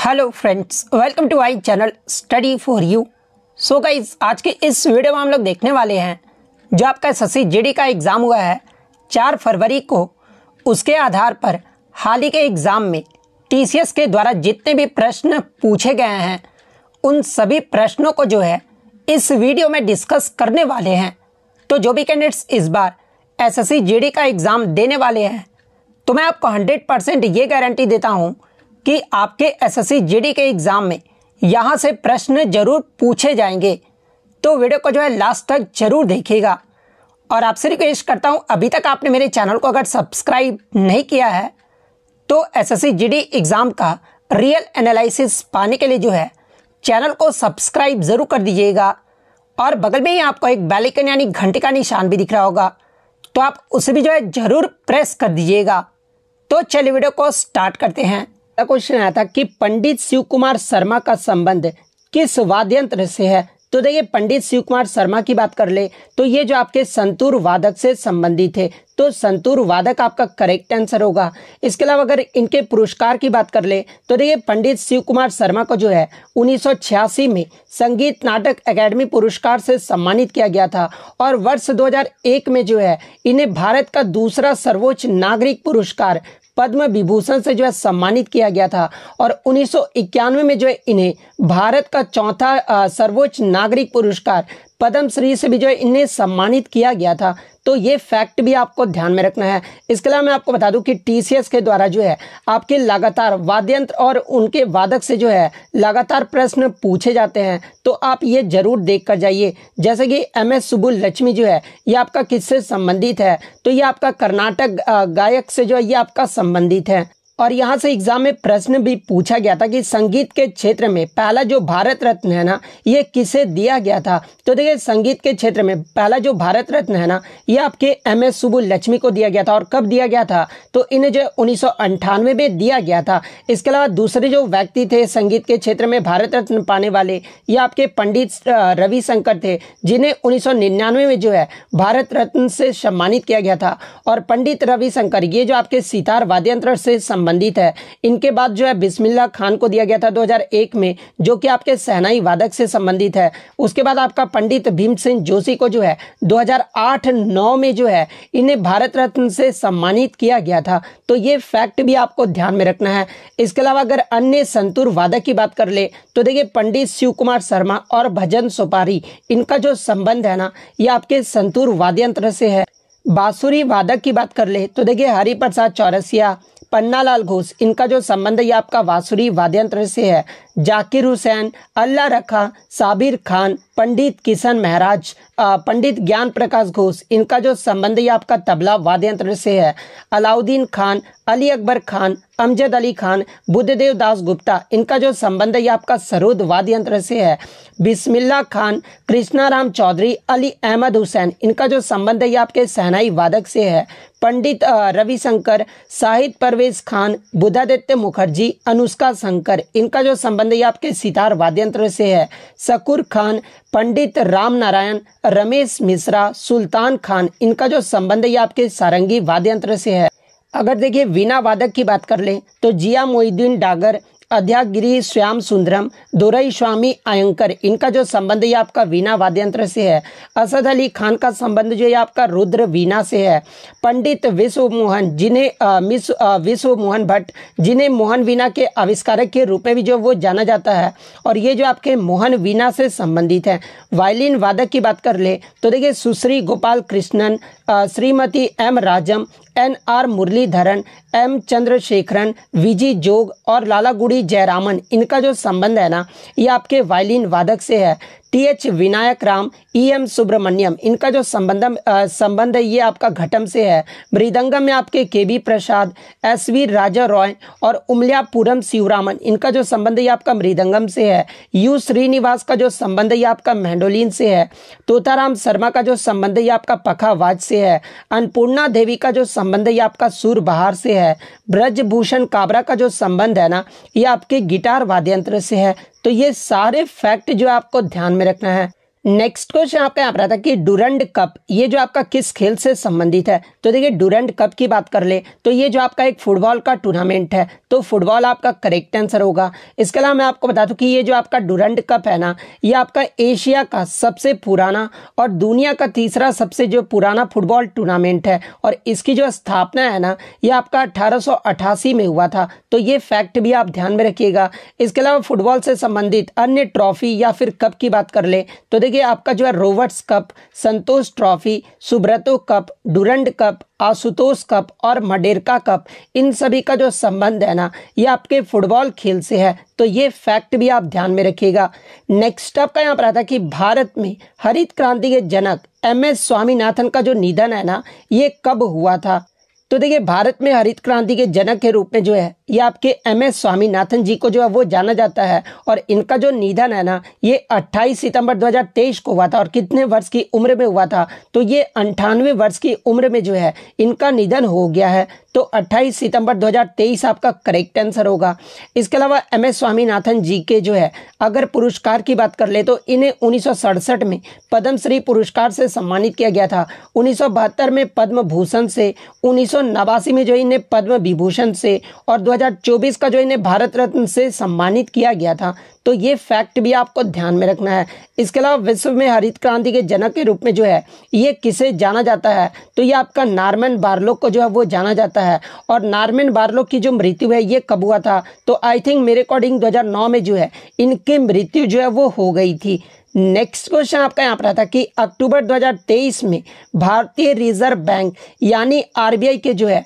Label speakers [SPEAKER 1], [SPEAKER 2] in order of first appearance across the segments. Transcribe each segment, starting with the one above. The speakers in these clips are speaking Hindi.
[SPEAKER 1] Hello friends, welcome to my channel study for you. So guys, आज के इस वीडियो में हम लोग देखने वाले हैं जो आपका एसएससी जीडी का एग्ज़ाम हुआ है 4 फरवरी को। उसके आधार पर हाल ही के एग्ज़ाम में टीसीएस के द्वारा जितने भी प्रश्न पूछे गए हैं उन सभी प्रश्नों को जो है इस वीडियो में डिस्कस करने वाले हैं। तो जो भी कैंडिडेट्स इस बार एसएससी जीडी का एग्ज़ाम देने वाले हैं तो मैं आपको 100% ये गारंटी देता हूँ कि आपके एसएससी जीडी के एग्ज़ाम में यहाँ से प्रश्न जरूर पूछे जाएंगे। तो वीडियो को जो है लास्ट तक जरूर देखिएगा। और आपसे रिक्वेस्ट करता हूँ, अभी तक आपने मेरे चैनल को अगर सब्सक्राइब नहीं किया है तो एसएससी जीडी एग्ज़ाम का रियल एनालिसिस पाने के लिए जो है चैनल को सब्सक्राइब ज़रूर कर दीजिएगा। और बगल में ही आपको एक बेल आइकन यानी घंटे का निशान भी दिख रहा होगा, तो आप उसे भी जो है ज़रूर प्रेस कर दीजिएगा। तो चलिए वीडियो को स्टार्ट करते हैं। क्वेश्चन आया था कि पंडित शिव कुमार शर्मा का संबंध किस वाद्य यंत्र से है। तो देखिए, पंडित शिव कुमार शर्मा की बात कर ले तो ये जो आपके संतूर वादक से संबंधित है, तो संतूर वादक आपका करेक्ट आंसर होगा। इसके अलावा अगर इनके पुरस्कार की बात कर ले तो देखिए, पंडित शिव कुमार शर्मा को जो है 1986 में संगीत नाटक अकादमी पुरस्कार से सम्मानित किया गया था। और वर्ष 2001 में जो है इन्हें भारत का दूसरा सर्वोच्च नागरिक पुरस्कार पद्म विभूषण से जो है सम्मानित किया गया था। और 1991 में जो है इन्हें भारत का चौथा सर्वोच्च नागरिक पुरस्कार पद्म श्री से भी जो है इन्हें सम्मानित किया गया था। तो ये फैक्ट भी आपको ध्यान में रखना है। इसके अलावा मैं आपको बता दूं कि टीसीएस के द्वारा जो है आपके लगातार वाद्य यंत्र और उनके वादक से जो है लगातार प्रश्न पूछे जाते हैं, तो आप ये जरूर देख कर जाइए। जैसे कि एमएस सुब्बुलक्ष्मी जो है ये आपका किससे संबंधित है, तो ये आपका कर्नाटक गायक से जो है ये आपका संबंधित है। और यहाँ से एग्जाम में प्रश्न भी पूछा गया था कि संगीत के क्षेत्र में पहला जो भारत रत्न है ना, ये किसे दिया गया था। तो देखिए, संगीत के क्षेत्र में पहला जो भारत रत्न है ना, ये आपके एमएस सुब्बुलक्ष्मी को दिया गया था। और कब दिया गया था, तो इन्हें जो 1998 में दिया गया था। इसके अलावा दूसरे जो व्यक्ति थे संगीत के क्षेत्र में भारत रत्न पाने वाले, ये आपके पंडित रविशंकर थे, जिन्हें 1999 में जो है भारत रत्न से सम्मानित किया गया था। और पंडित रविशंकर ये जो आपके सितार वाद्य यंत्र से संबंधित है। इनके बाद जो है बिस्मिल्लाह खान को दिया गया था 2001 में, जो कि आपके शहनाई वादक से संबंधित है। उसके बाद आपका पंडित भीमसेन जोशी को जो है 2008-9 में जो है इन्हें भारत रत्न से सम्मानित किया गया था। तो ये फैक्ट भी आपको ध्यान में रखना है। इसके अलावा अगर अन्य संतूर वादक की बात कर ले तो देखिए, पंडित शिव कुमार शर्मा और भजन सोपारी, इनका जो संबंध है ना, ये आपके संतूर वाद्य यंत्र से है। बांसुरी वादक की बात कर ले तो देखिए, हरिप्रसाद चौरसिया, पन्नालाल घोष, इनका जो संबंध है ये आपका बांसुरी वाद्य यंत्र से है। जाकिर हुसैन, अल्लाह रखा, साबिर खान, पंडित किशन महाराज, पंडित ज्ञान प्रकाश घोष, इनका जो संबंध ये आपका तबला वाद्य यंत्र से है। अलाउद्दीन खान, अली अकबर खान, अमजद अली खान, बुद्धदेव दास गुप्ता, इनका जो संबंध है ये आपका सरोद वाद्य यंत्र से है। बिस्मिल्लाह खान, कृष्णाराम चौधरी, अली अहमद हुसैन, इनका जो संबंध है ये आपके शहनाई वादक से है। पंडित रविशंकर, शाहिद परवेज खान, बुद्धादित्य मुखर्जी, अनुष्का शंकर, इनका जो संबंध है ये आपके सितार वाद्य यंत्र से है। शकूर खान, पंडित राम नारायण, रमेश मिश्रा, सुल्तान खान, इनका जो संबंध है ये आपके सारंगी वाद्य यंत्र से है। अगर देखिए वीणा वादक की बात कर लें तो जिया मोइनुद्दीन डागर, अध्यागिरी श्याम सुंदरम, दोरई स्वामी अयंकर, इनका जो संबंध ये आपका वीणा वाद्य यंत्र से है। असद अली खान का संबंध जो है आपका रुद्र वीणा से है। पंडित विश्व मोहन, जिन्हें विश्व मोहन भट्ट, जिन्हें मोहन वीणा के आविष्कारक के रूप में भी जो वो जाना जाता है, और ये जो आपके मोहन वीणा से संबंधित है। वायलिन वादक की बात कर ले तो देखिए, Sushri Gopal Krishnan, Shrimati M Rajam, N R. Muralidharan, M Chandrasekharan, Viji Jog और लालागुड़ी जयरामन, इनका जो संबंध है ना, ये आपके वायलिन वादक से है। टी.एच. विनायक राम, ई.एम. सुब्रमण्यम, इनका जो संबंध है ये आपका घटम से है। मृदंगम में आपके के.बी. प्रसाद, एस.वी. राजा रॉय और उमल्यापुरम शिवरामन, इनका जो संबंध है ये आपका मृदंगम से है। यू श्रीनिवास का जो संबंध है ये आपका मैंडोलिन से है। तोताराम शर्मा का जो संबंध है ये आपका पखावाज से है। अन्नपूर्णा देवी का जो संबंध है ये आपका सुर बहार से है। ब्रजभूषण काबरा का जो संबंध है ना, ये आपके गिटार वाद्य यंत्र से है। तो ये सारे फैक्ट जो आपको ध्यान में रखना है। नेक्स्ट क्वेश्चन आपका यहाँ पर आता है कि डुरंड कप ये जो आपका किस खेल से संबंधित है। तो देखिए डुरंड कप की बात कर ले तो ये जो आपका एक फुटबॉल का टूर्नामेंट है, तो फुटबॉल आपका करेक्ट आंसर होगा। इसके अलावा मैं आपको बता दूं कि ये जो आपका डुरंड कप है ना, ये आपका एशिया का सबसे पुराना और दुनिया का तीसरा सबसे जो पुराना फुटबॉल टूर्नामेंट है, और इसकी जो स्थापना है ना, ये आपका 1888 में हुआ था। तो ये फैक्ट भी आप ध्यान में रखिएगा। इसके अलावा फुटबॉल से संबंधित अन्य ट्रॉफी या फिर कप की बात कर ले तो देखिए आपका जो है Rovers cup, Santosh trophy, Subroto cup, Durand cup, Ashutosh cup और मडेरका कप, इन सभी का जो संबंध है ना, ये आपके फुटबॉल खेल से है। तो ये फैक्ट भी आप ध्यान में रखिएगा। नेक्स्ट आपका यहाँ पर आता है कि भारत में हरित क्रांति के जनक MS स्वामीनाथन का जो निधन है ना, ये कब हुआ था। तो देखिए भारत में हरित क्रांति के जनक के रूप में जो है ये आपके MS स्वामीनाथन जी को जो है वो जाना जाता है, और इनका जो निधन है ना, ये 28 सितंबर 2023 को हुआ था। और कितने वर्ष की उम्र में हुआ था, तो ये 98 वर्ष की उम्र में जो है इनका निधन हो गया है। तो 28 सितंबर 2023 आपका करेक्ट आंसर होगा। इसके अलावा MS स्वामीनाथन जी के जो है अगर पुरस्कार की बात कर ले तो इन्हें 1967 में पद्मश्री पुरस्कार से सम्मानित किया गया था, 1972 में पद्म भूषण से, 1989 में जो इन्हें पद्म विभूषण से, और 2024 का जो इन्हें भारत रत्न से सम्मानित किया गया था। तो ये फैक्ट भी आपको ध्यान में रखना है। इसके अलावा विश्व में हरित क्रांति के जनक के रूप में जो है ये किसे जाना जाता है, तो ये आपका नॉर्मन बोरलॉग को जो है वो जाना जाता है। और नॉर्मन बोरलॉग की जो मृत्यु है ये कब हुआ था, तो आई थिंक मेरे अकॉर्डिंग 2009 में जो है इनकी मृत्यु जो है वो हो गई थी। नेक्स्ट क्वेश्चन आपका यहाँ पर आता कि अक्टूबर 2023 में भारतीय रिजर्व बैंक यानी RBI के जो है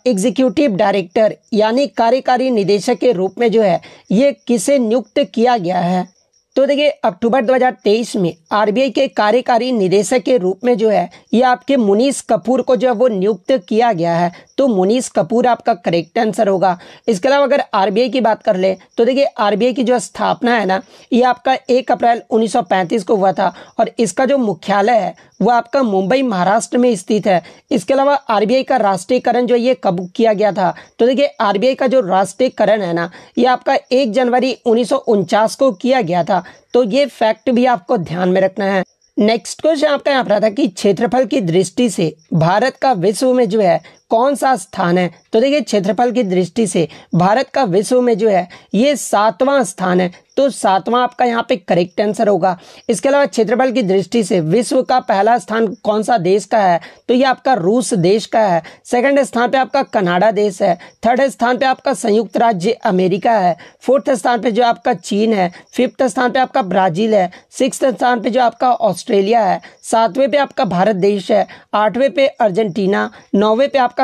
[SPEAKER 1] एग्जीक्यूटिव डायरेक्टर यानी कार्यकारी निदेशक के रूप में जो है ये किसे नियुक्त किया गया है। तो देखिए अक्टूबर 2023 में RBI के कार्यकारी निदेशक के रूप में जो है ये आपके मुनीष कपूर को जो है वो नियुक्त किया गया है। तो मुनीष कपूर आपका करेक्ट आंसर होगा। इसके अलावा अगर RBI की बात कर ले तो देखिए RBI की जो स्थापना है ना, ये आपका 1 अप्रैल 1935 को हुआ था, और इसका जो मुख्यालय है वो आपका मुंबई महाराष्ट्र में स्थित है। इसके अलावा RBI का राष्ट्रीयकरण जो ये कब किया गया था, तो देखिए RBI का जो राष्ट्रीयकरण है ना, ये आपका 1 जनवरी 1949 को किया गया था। तो ये फैक्ट भी आपको ध्यान में रखना है। नेक्स्ट क्वेश्चन आपका यहाँ पर था कि क्षेत्रफल की दृष्टि से भारत का विश्व में जो है कौन सा स्थान है। तो देखिए क्षेत्रफल की दृष्टि से भारत का विश्व में जो है ये 7वां स्थान है। तो 7वां आपका यहाँ पे करेक्ट आंसर होगा। इसके अलावा क्षेत्रफल की दृष्टि से विश्व का पहला स्थान कौन सा देश का है, तो ये आपका रूस देश का है। सेकंड स्थान पे आपका कनाडा देश है। थर्ड स्थान पे आपका संयुक्त राज्य अमेरिका है। फोर्थ स्थान पे जो आपका चीन है। फिफ्थ स्थान पे आपका ब्राजील है। सिक्स्थ स्थान पे जो आपका ऑस्ट्रेलिया है। 7वें पे आपका भारत देश है। 8वें पे अर्जेंटीना। 9वें पे आपका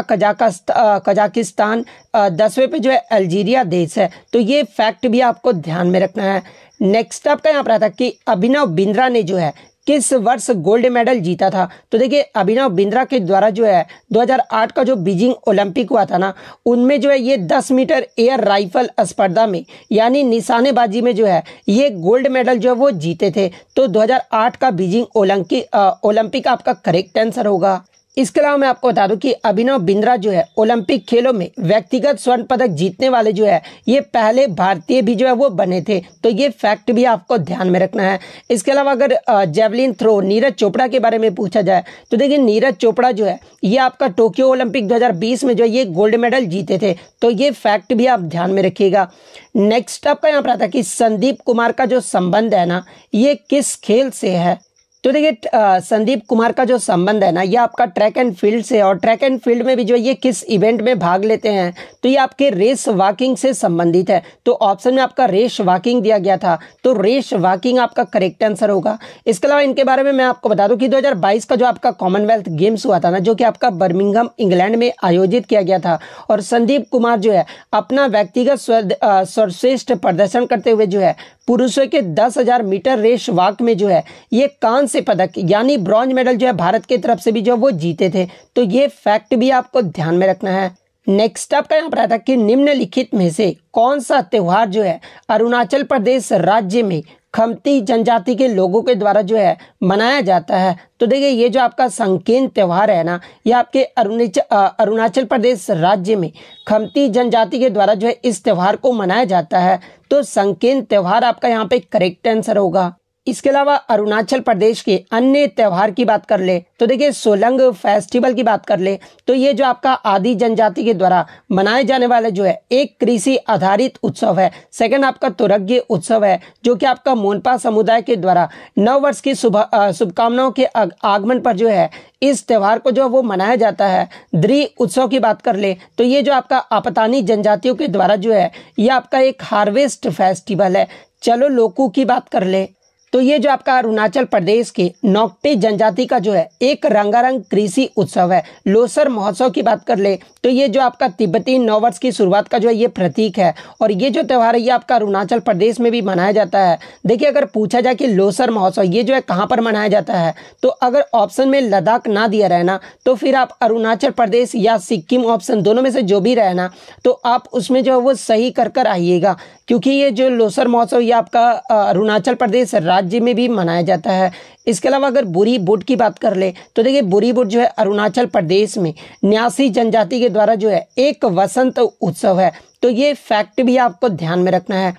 [SPEAKER 1] कजाकिस्तान। 10वें पे जो है अल्जीरिया देश है। तो ये फैक्ट भी आपको ध्यान में रखना है। नेक्स्ट आपका यहाँ पर आता कि अभिनव बिंद्रा ने जो है किस वर्ष गोल्ड मेडल जीता था। तो देखिए अभिनव बिंद्रा के द्वारा जो है 2008 का जो बीजिंग ओलंपिक हुआ था ना, उनमें जो है ये 10 मीटर एयर राइफल स्पर्धा में यानी निशानेबाजी में जो है ये गोल्ड मेडल जो है वो जीते थे। तो 2008 का बीजिंग ओलंपिक आपका करेक्ट आंसर होगा। इसके अलावा मैं आपको बता दूं कि अभिनव बिंद्रा जो है ओलंपिक खेलों में व्यक्तिगत स्वर्ण पदक जीतने वाले जो है ये पहले भारतीय भी जो है वो बने थे। तो ये फैक्ट भी आपको ध्यान में रखना है। इसके अलावा अगर जेवलिन थ्रो नीरज चोपड़ा के बारे में पूछा जाए तो देखिए नीरज चोपड़ा जो है ये आपका टोक्यो ओलंपिक 2020 में जो है ये गोल्ड मेडल जीते थे। तो ये फैक्ट भी आप ध्यान में रखिएगा। नेक्स्ट आपका यहाँ पर आता है कि संदीप कुमार का जो संबंध है ना, ये किस खेल से है। तो देखिए संदीप कुमार का जो संबंध है ना, ये आपका ट्रैक एंड फील्ड से, और ट्रैक एंड फील्ड में भी जो ये किस इवेंट में भाग लेते हैं, तो ये आपके रेस वॉकिंग से संबंधित है। तो ऑप्शन में आपका रेस वॉकिंग दिया गया था। तो रेस वॉकिंग आपका करेक्ट आंसर होगा। इसके अलावा इनके बारे में मैं आपको बता दूं कि 2022 का जो आपका कॉमनवेल्थ गेम्स हुआ था ना, जो कि आपका बर्मिंघम इंग्लैंड में आयोजित किया गया था, और संदीप कुमार जो है अपना व्यक्तिगत सर्वश्रेष्ठ प्रदर्शन करते हुए जो है पुरुषों के 10,000 मीटर रेस वॉक में जो है ये कांस्य पदक यानी ब्रॉन्ज मेडल जो है भारत की तरफ से भी जो वो जीते थे। तो ये फैक्ट भी आपको ध्यान में रखना है। नेक्स्ट आपका यहाँ पर आता कि निम्नलिखित में से कौन सा त्योहार जो है अरुणाचल प्रदेश राज्य में खमती जनजाति के लोगों के द्वारा जो है मनाया जाता है। तो देखिए ये जो आपका संकेन त्योहार है ना, ये आपके अरुणाचल प्रदेश राज्य में खमती जनजाति के द्वारा जो है इस त्योहार को मनाया जाता है। तो संकेन त्योहार आपका यहाँ पे करेक्ट आंसर होगा। इसके अलावा अरुणाचल प्रदेश के अन्य त्योहार की बात कर ले तो देखिए सोलंग फेस्टिवल की बात कर ले तो ये जो आपका आदि जनजाति के द्वारा मनाए जाने वाले जो है एक कृषि आधारित उत्सव है। सेकंड आपका तुरग्य उत्सव है जो कि आपका मोनपा समुदाय के द्वारा नव वर्ष की शुभकामनाओं के आगमन पर जो है इस त्योहार को जो वो मनाया जाता है। द्री उत्सव की बात कर ले तो ये जो आपका आपतानी जनजातियों के द्वारा जो है ये आपका एक हार्वेस्ट फेस्टिवल है। चलो लोकू की बात कर ले तो ये जो आपका अरुणाचल प्रदेश के नोक्टे जनजाति का जो है एक रंगारंग कृषि उत्सव है। लोसर महोत्सव की बात कर ले तो ये जो आपका तिब्बती नववर्ष की शुरुआत का जो है ये प्रतीक है और ये जो त्यौहार है ये आपका अरुणाचल प्रदेश में भी मनाया जाता है। देखिए अगर पूछा जाए कि लोसर महोत्सव ये जो है कहाँ पर मनाया जाता है तो अगर ऑप्शन में लद्दाख ना दिया रहना तो फिर आप अरुणाचल प्रदेश या सिक्किम ऑप्शन दोनों में से जो भी रहना तो आप उसमें जो है वो सही कर आइएगा, क्योंकि ये जो लोसर महोत्सव ये आपका अरुणाचल प्रदेश राज्य में भी मनाया जाता है। इसके अलावा अगर बुरी बुट की बात कर ले तो देखिए बुरी बुट जो है अरुणाचल प्रदेश में न्यासी जनजाति के द्वारा जो है एक वसंत उत्सव है। तो ये फैक्ट भी आपको ध्यान में रखना है।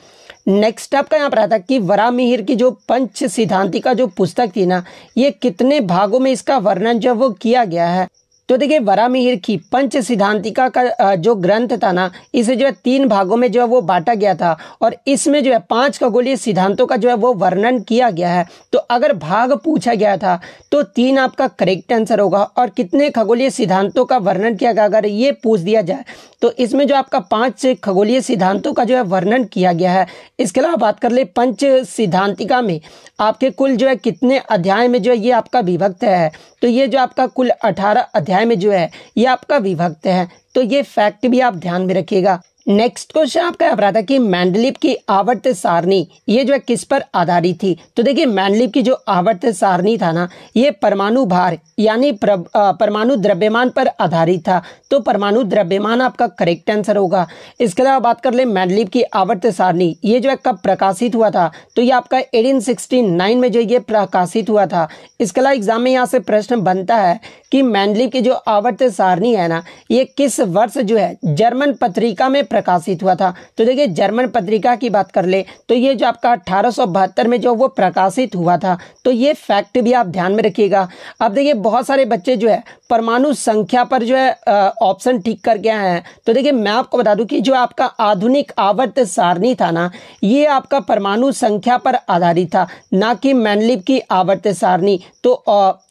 [SPEAKER 1] नेक्स्ट आपका यहाँ पर आता है कि वरामिहिर की जो पंच सिद्धांतिका जो पुस्तक थी ना ये कितने भागों में इसका वर्णन जो वो किया गया है। तो देखिए वरामिहिर की पंच सिद्धांतिका का जो ग्रंथ था ना इसे जो है 3 भागों में जो है वो बांटा गया था और इसमें जो है 5 खगोलीय सिद्धांतों का जो है वो वर्णन किया गया है। तो अगर भाग पूछा गया था तो 3 आपका करेक्ट आंसर होगा और कितने खगोलीय सिद्धांतों का वर्णन किया गया अगर ये पूछ दिया जाए तो इसमें जो आपका 5 खगोलीय सिद्धांतों का जो है वर्णन किया गया है। इसके अलावा बात कर ले पंच सिद्धांतिका में आपके कुल जो है कितने अध्याय में जो है ये आपका विभक्त है। तो ये जो आपका कुल 18 अध्याय में जो है ये आपका विभक्त है। तो ये फैक्ट भी आप ध्यान में रखिएगा। नेक्स्ट क्वेश्चन आपका यहाँ पर आता है कि मैंडलीव की आवर्त सारणी ये जो है किस पर आधारित थी। तो देखिए मैंडलीव की जो आवर्त सारणी था ना ये परमाणु भार यानी परमाणु द्रव्यमान पर आधारित था। तो परमाणु द्रव्यमान आपका करेक्ट आंसर होगा। इसके अलावा बात कर ले मैंडलीव की आवर्त सारणी ये जो है कब प्रकाशित हुआ था। तो ये आपका 1869 में जो ये प्रकाशित हुआ था। इसके अलावा एग्जाम में यहाँ से प्रश्न बनता है कि मैंडलीव की जो आवर्त सारणी है ना ये किस वर्ष जो है जर्मन पत्रिका में प्रकाशित हुआ था। तो देखिए जर्मन पत्रिका की बात कर ले तो ये जो आपका 1872 में जो वो प्रकाशित हुआ था। तो ये फैक्ट भी आप ध्यान में रखिएगा। अब देखिए बहुत सारे बच्चे जो है परमाणु संख्या पर जो है ऑप्शन ठीक करके आए हैं। तो देखिए मैं आपको बता दूं कि जो आपका आधुनिक आवर्त सारणी था ना ये आपका परमाणु संख्या पर आधारित था ना कि मैंडलीव की आवर्त सारणी। तो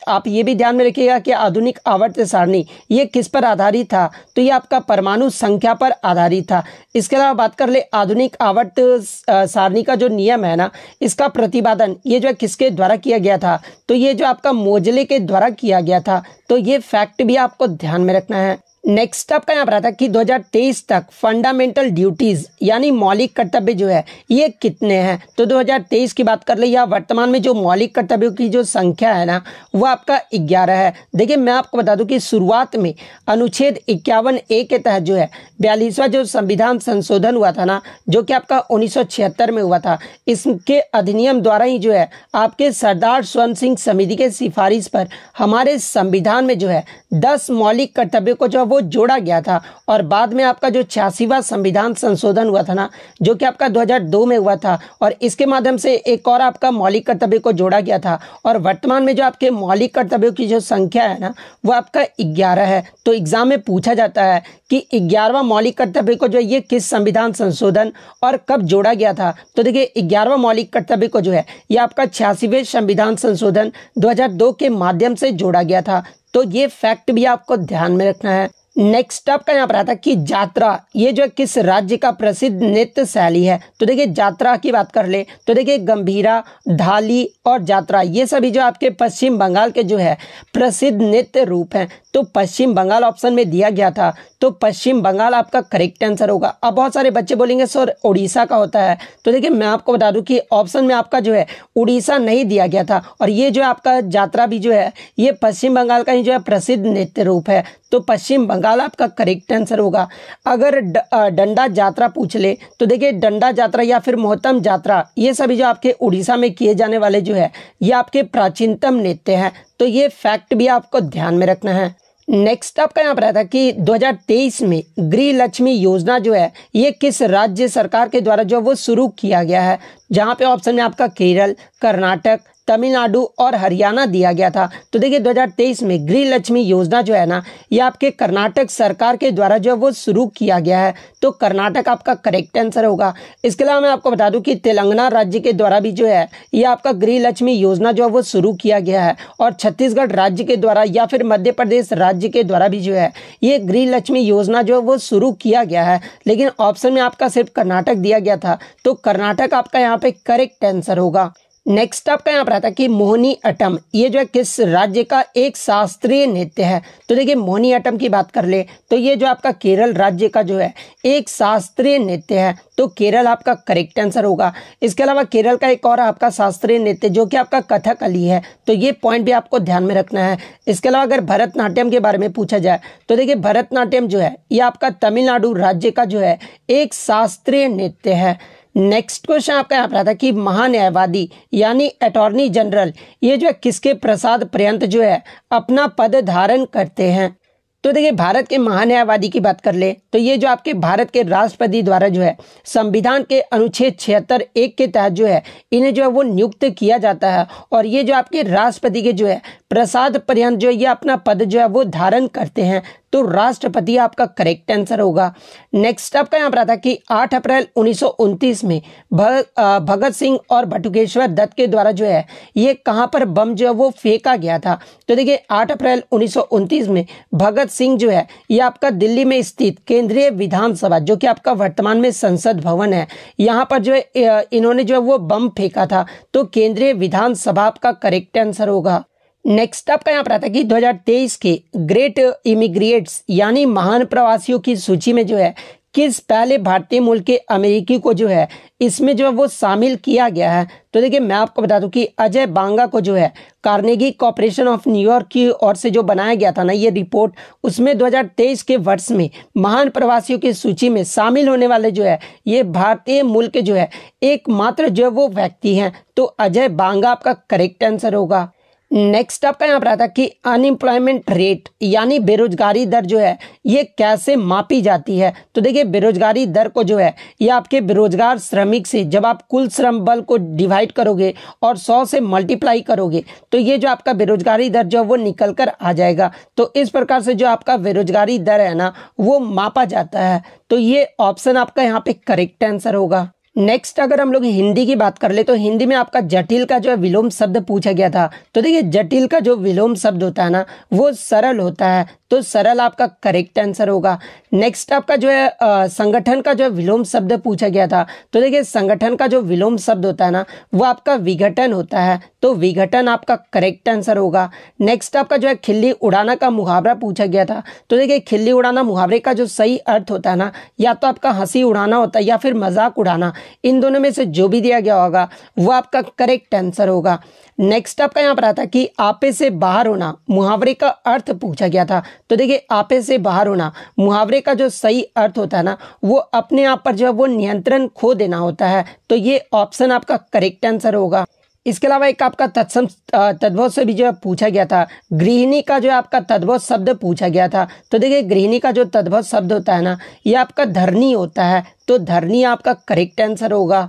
[SPEAKER 1] आप ये भी ध्यान में रखिएगा कि आधुनिक आवर्त सारणी ये किस पर आधारित था। तो ये आपका परमाणु संख्या पर आधारित था। इसके अलावा बात कर ले आधुनिक आवर्त सारणी का जो नियम है ना इसका प्रतिपादन ये जो है किसके द्वारा किया गया था। तो ये जो आपका मोजले के द्वारा किया गया था। तो ये फैक्ट भी आपको ध्यान में रखना है। नेक्स्ट आपका यहाँ पर आता है कि 2023 तक फंडामेंटल ड्यूटीज यानी मौलिक कर्तव्य जो है ये कितने हैं। तो 2023 की बात कर ले या वर्तमान में जो मौलिक कर्तव्यों की जो संख्या है ना वो आपका 11 है। देखिए मैं आपको बता दूं कि शुरुआत में अनुच्छेद 51A के तहत जो है 42वां जो संविधान संशोधन हुआ था ना जो कि आपका 1976 में हुआ था। इसके अधिनियम द्वारा ही जो है आपके सरदार स्वर्ण सिंह समिति के सिफारिश पर हमारे संविधान में जो है 10 मौलिक कर्तव्यों को जो वो जोड़ा गया था। और बाद में आपका जो 86वां संविधान संशोधन हुआ था ना जो कि आपका 2002 में हुआ था और इसके माध्यम से एक और आपका मौलिक कर्तव्य को जोड़ा गया था। और वर्तमान में जो आपके मौलिक कर्तव्यों की जो संख्या है ना वो आपका 11 है। तो एग्जाम में पूछा जाता है कि 11वां मौलिक कर्तव्य को जो ये किस संविधान संशोधन और कब जोड़ा गया था। तो देखिए 11वां मौलिक कर्तव्य को जो है ये आपका 86वें संविधान संशोधन 2002 के माध्यम से जोड़ा गया था। तो ये फैक्ट भी आपको ध्यान में रखना है। नेक्स्ट आपका यहाँ पर आता है कि जात्रा ये जो है किस राज्य का प्रसिद्ध नृत्य शैली है। तो देखिए जात्रा की बात कर ले तो देखिए गंभीरा, ढाली और जात्रा ये सभी जो आपके पश्चिम बंगाल के जो है प्रसिद्ध नृत्य रूप हैं। तो पश्चिम बंगाल ऑप्शन में दिया गया था। तो पश्चिम बंगाल आपका करेक्ट आंसर होगा। अब बहुत सारे बच्चे बोलेंगे सर उड़ीसा का होता है। तो देखिए मैं आपको बता दूं कि ऑप्शन में आपका जो है उड़ीसा नहीं दिया गया था और ये जो आपका जात्रा भी जो है ये पश्चिम बंगाल का ही जो है प्रसिद्ध नृत्य रूप है। तो पश्चिम बंगाल आपका करेक्ट आंसर होगा। अगर डंडा यात्रा पूछ ले तो देखिए डंडा यात्रा या फिर मोहतम यात्रा ये सभी जो आपके उड़ीसा में किए जाने वाले जो है ये आपके प्राचीनतम नृत्य हैं। तो ये फैक्ट भी आपको ध्यान में रखना है। नेक्स्ट आपका यहाँ पर आता है कि 2023 में गृह लक्ष्मी योजना जो है ये किस राज्य सरकार के द्वारा जो वो शुरू किया गया है, जहाँ पे ऑप्शन में आपका केरल, कर्नाटक, तमिलनाडु और हरियाणा दिया गया था। तो देखिए 2023 में गृह लक्ष्मी योजना जो है ना ये आपके कर्नाटक सरकार के द्वारा जो है वो शुरू किया गया है, तो कर्नाटक आपका करेक्ट आंसर होगा। इसके अलावा मैं आपको बता दूं कि तेलंगाना राज्य के द्वारा भी जो है ये आपका गृह लक्ष्मी योजना जो है वो शुरू किया गया है, और छत्तीसगढ़ राज्य के द्वारा या फिर मध्य प्रदेश राज्य के द्वारा भी जो है ये गृह लक्ष्मी योजना जो है वो शुरू किया गया है, लेकिन ऑप्शन में आपका सिर्फ कर्नाटक दिया गया था, तो कर्नाटक आपका यहाँ पे करेक्ट आंसर होगा। नेक्स्ट आपका यहाँ पर आता है कि मोहिनी अट्टम ये जो है किस राज्य का एक शास्त्रीय नृत्य है। तो देखिए मोहिनी अट्टम की बात कर ले तो ये जो आपका केरल राज्य का जो है एक शास्त्रीय नृत्य है, तो केरल आपका करेक्ट आंसर होगा। इसके अलावा केरल का एक और आपका शास्त्रीय नृत्य जो कि आपका कथकली है, तो ये पॉइंट भी आपको ध्यान में रखना है। इसके अलावा अगर भरतनाट्यम के बारे में पूछा जाए तो देखिए भरतनाट्यम जो है ये आपका तमिलनाडु राज्य का जो है एक शास्त्रीय नृत्य है। नेक्स्ट क्वेश्चन आपका यहाँ पर आता है कि महान्यायवादी यानी अटॉर्नी जनरल ये जो है किसके प्रसाद पर्यंत जो है अपना पद धारण करते हैं। तो देखिए भारत के महान्यायवादी की बात कर ले तो ये जो आपके भारत के राष्ट्रपति द्वारा जो है संविधान के अनुच्छेद 76(1) के तहत जो है इन्हें जो है वो नियुक्त किया जाता है, और ये जो आपके राष्ट्रपति के जो है प्रसाद पर्यंत जो ये अपना पद जो है वो धारण करते हैं, तो राष्ट्रपति आपका करेक्ट आंसर होगा। नेक्स्ट आपका यहाँ पर आता है कि 8 अप्रैल 1929 में भगत सिंह और बटुकेश्वर दत्त के द्वारा जो है ये कहाँ पर बम जो है वो फेंका गया था। तो देखिए 8 अप्रैल 1929 में भगत सिंह जो है ये आपका दिल्ली में स्थित केंद्रीय विधानसभा जो कि आपका वर्तमान में संसद भवन है, यहाँ पर जो है इन्होंने जो है वो बम फेंका था, तो केंद्रीय विधानसभा आपका करेक्ट आंसर होगा। नेक्स्ट आपका यहाँ पर आता है कि 2023 के ग्रेट इमिग्रेट्स यानी महान प्रवासियों की सूची में जो है किस पहले भारतीय मूल के अमेरिकी को जो है इसमें जो है वो शामिल किया गया है। तो देखिए मैं आपको बता दूं कि अजय बांगा को जो है कार्नेगी कॉर्पोरेशन ऑफ न्यूयॉर्क की ओर से जो बनाया गया था ना ये रिपोर्ट, उसमें 2023 के वर्ष में महान प्रवासियों की सूची में शामिल होने वाले जो है ये भारतीय मूल के जो है एकमात्र जो है वो व्यक्ति हैं, तो अजय बांगा आपका करेक्ट आंसर होगा। नेक्स्ट आपका यहाँ पर आता है कि अनएम्प्लॉयमेंट रेट यानी बेरोजगारी दर जो है ये कैसे मापी जाती है। तो देखिए बेरोजगारी दर को जो है ये आपके बेरोजगार श्रमिक से जब आप कुल श्रम बल को डिवाइड करोगे और 100 से मल्टीप्लाई करोगे तो ये जो आपका बेरोजगारी दर जो वो निकल कर आ जाएगा। तो इस प्रकार से जो आपका बेरोजगारी दर है ना वो मापा जाता है, तो ये ऑप्शन आपका यहाँ पे करेक्ट आंसर होगा। नेक्स्ट अगर हम लोग हिंदी की बात कर ले तो हिंदी में आपका जटिल का जो है विलोम शब्द पूछा गया था। तो देखिए जटिल का जो विलोम शब्द होता है ना वो सरल होता है, तो सरल आपका करेक्ट आंसर होगा। नेक्स्ट आपका जो है संगठन का जो विलोम शब्द पूछा गया था। तो देखिए संगठन का जो विलोम शब्द होता है ना वो आपका विघटन होता है, तो विघटन आपका करेक्ट आंसर होगा। नेक्स्ट आपका जो है खिल्ली उड़ाना का मुहावरा पूछा गया था। तो देखिए खिल्ली उड़ाना मुहावरे का जो सही अर्थ होता है ना या तो आपका हंसी उड़ाना होता है या फिर मजाक उड़ाना, इन दोनों में से जो भी दिया गया होगा वो आपका करेक्ट आंसर होगा। नेक्स्ट आपका यहाँ पर आता है कि आपे से बाहर होना मुहावरे का अर्थ पूछा गया था। तो देखिए आपे से बाहर होना मुहावरे का जो सही अर्थ होता है ना वो अपने आप पर जो है वो नियंत्रण खो देना होता है, तो ये ऑप्शन आपका करेक्ट आंसर होगा। इसके अलावा एक आपका तत्सम तद्भव से भी जो पूछा गया था, गृहिणी का जो आपका तद्भव शब्द पूछा गया था। तो देखिए गृहिणी का जो तद्भव शब्द होता है ना ये आपका धरनी होता है, तो धरनी आपका करेक्ट आंसर होगा।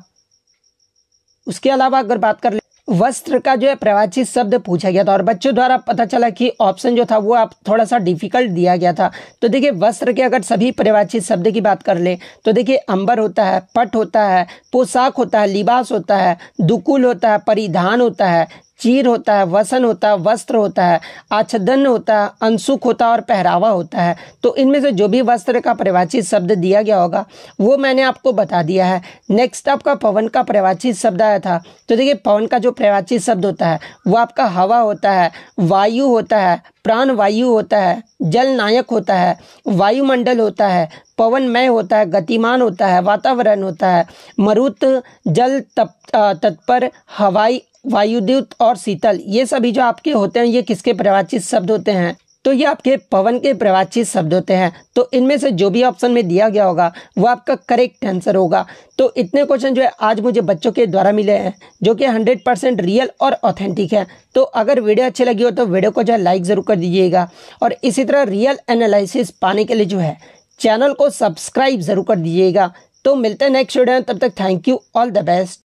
[SPEAKER 1] उसके अलावा अगर बात कर ले वस्त्र का जो है प्रवाची शब्द पूछा गया था, और बच्चों द्वारा पता चला कि ऑप्शन जो था वो आप थोड़ा सा डिफिकल्ट दिया गया था। तो देखिए वस्त्र के अगर सभी प्रवाची शब्द की बात कर ले तो देखिए अंबर होता है, पट होता है, पोशाक होता है, लिबास होता है, दुकुल होता है, परिधान होता है, चीर होता है, वसन होता है, वस्त्र होता है, आच्छादन होता है, अंशुक होता है और पहरावा होता है। तो इनमें से जो भी वस्त्र का प्रवाची शब्द दिया गया होगा वो मैंने आपको बता दिया है। नेक्स्ट आपका पवन का प्रवाची शब्द आया था। तो देखिए पवन का जो प्रवाची शब्द होता है वो आपका हवा होता है, वायु होता है, प्राण वायु होता है, जल नायक होता है, वायुमंडल होता है, पवनमय होता है, गतिमान होता है, वातावरण होता है, मरुत, जल तत्पर, हवाई, वायुदूत और शीतल, ये सभी जो आपके होते हैं ये किसके प्रवाची शब्द होते हैं। तो ये आपके पवन के प्रवाची शब्द होते हैं। तो इनमें से जो भी ऑप्शन में दिया गया होगा वो आपका करेक्ट आंसर होगा। तो इतने क्वेश्चन जो है आज मुझे बच्चों के द्वारा मिले हैं जो कि 100% रियल और ऑथेंटिक है। तो अगर वीडियो अच्छी लगी हो तो वीडियो को जो है लाइक ज़रूर कर दीजिएगा और इसी तरह रियल एनालिसिस पाने के लिए जो है चैनल को सब्सक्राइब ज़रूर कर दीजिएगा। तो मिलते हैं नेक्स्ट वीडियो में, तब तक thank you, all the best.